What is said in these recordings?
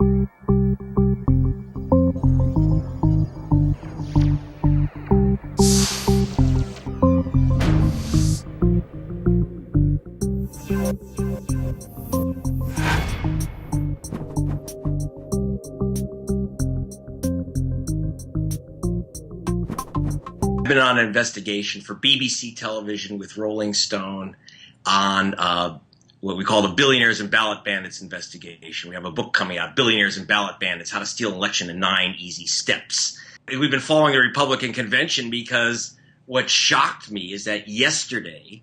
I've been on an investigation for BBC television with Rolling Stone on what we call the Billionaires and Ballot Bandits investigation. We have a book coming out, Billionaires and Ballot Bandits, How to Steal an Election in 9 Easy Steps. We've been following the Republican convention because what shocked me is that yesterday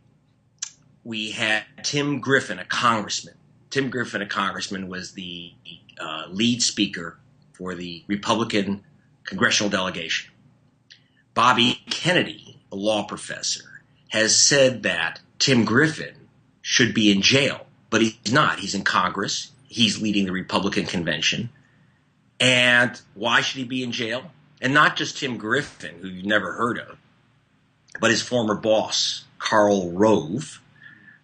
we had Tim Griffin, a congressman. Tim Griffin, a congressman, was the lead speaker for the Republican congressional delegation. Bobby Kennedy, a law professor, has said that Tim Griffin should be in jail, but he's not. He's in Congress. He's leading the Republican convention. And why should he be in jail? And not just Tim Griffin, who you've never heard of, but his former boss, Karl Rove,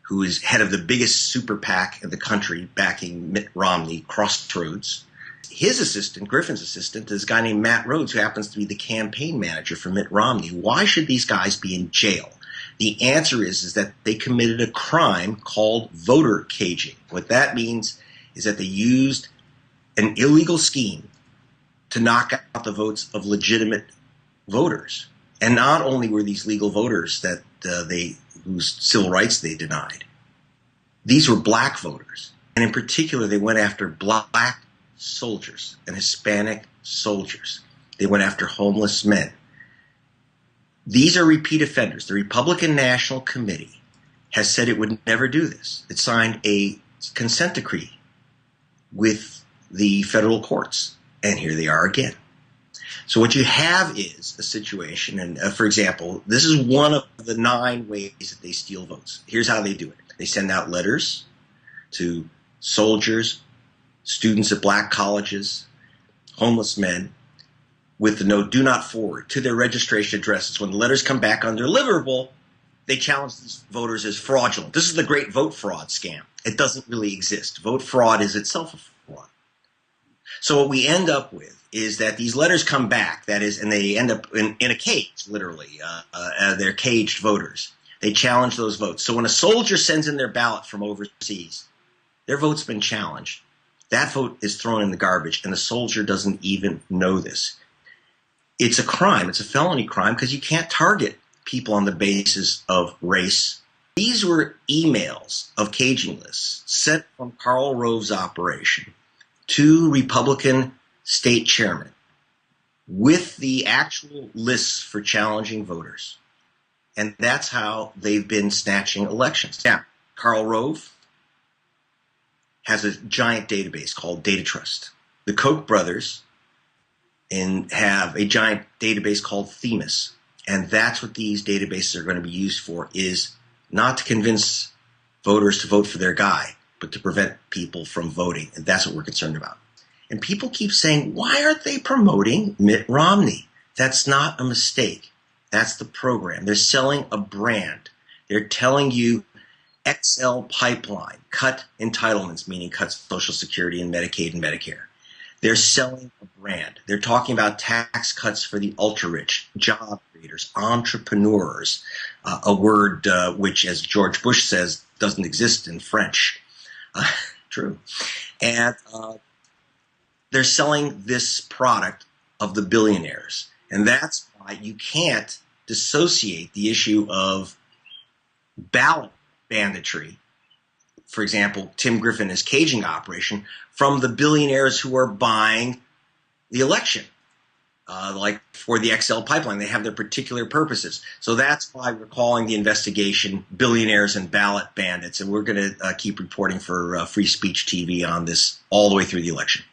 who is head of the biggest super PAC in the country backing Mitt Romney, Crossroads. His assistant, Griffin's assistant, is a guy named Matt Rhodes, who happens to be the campaign manager for Mitt Romney. Why should these guys be in jail? The answer is that they committed a crime called voter caging. What that means is that they used an illegal scheme to knock out the votes of legitimate voters. And not only were these legal voters that whose civil rights they denied, these were black voters. And in particular, they went after black soldiers and Hispanic soldiers. They went after homeless men. These are repeat offenders. The Republican National Committee has said it would never do this. It signed a consent decree with the federal courts, and here they are again. So what you have is a situation, and for example, this is one of the 9 ways that they steal votes. Here's how they do it. They send out letters to soldiers, students at black colleges, homeless men, with the note, do not forward, to their registration addresses. When the letters come back undeliverable, they challenge these voters as fraudulent. This is the great vote fraud scam. It doesn't really exist. Vote fraud is itself a fraud. So what we end up with is that these letters come back, that is, and they end up in a cage, literally. They're caged voters. They challenge those votes. So when a soldier sends in their ballot from overseas, their vote's been challenged. That vote is thrown in the garbage, and the soldier doesn't even know this. It's a crime. It's a felony crime because you can't target people on the basis of race. These were emails of caging lists sent from Karl Rove's operation to Republican state chairmen with the actual lists for challenging voters. And that's how they've been snatching elections. Now, Karl Rove has a giant database called Data Trust. The Koch brothers have a giant database called Themis. And that's what these databases are going to be used for, is not to convince voters to vote for their guy, but to prevent people from voting. And that's what we're concerned about. And people keep saying, why aren't they promoting Mitt Romney? That's not a mistake. That's the program. They're selling a brand. They're telling you XL pipeline, cut entitlements, meaning cut Social Security and Medicaid and Medicare. They're selling a brand. They're talking about tax cuts for the ultra-rich, job creators, entrepreneurs, a word which, as George Bush says, doesn't exist in French. True. And they're selling this product of the billionaires. And that's why you can't dissociate the issue of ballot banditry, for example, Tim Griffin, his caging operation, from the billionaires who are buying the election. Like for the XL pipeline, they have their particular purposes. So that's why we're calling the investigation Billionaires and Ballot Bandits. And we're going to keep reporting for Free Speech TV on this all the way through the election.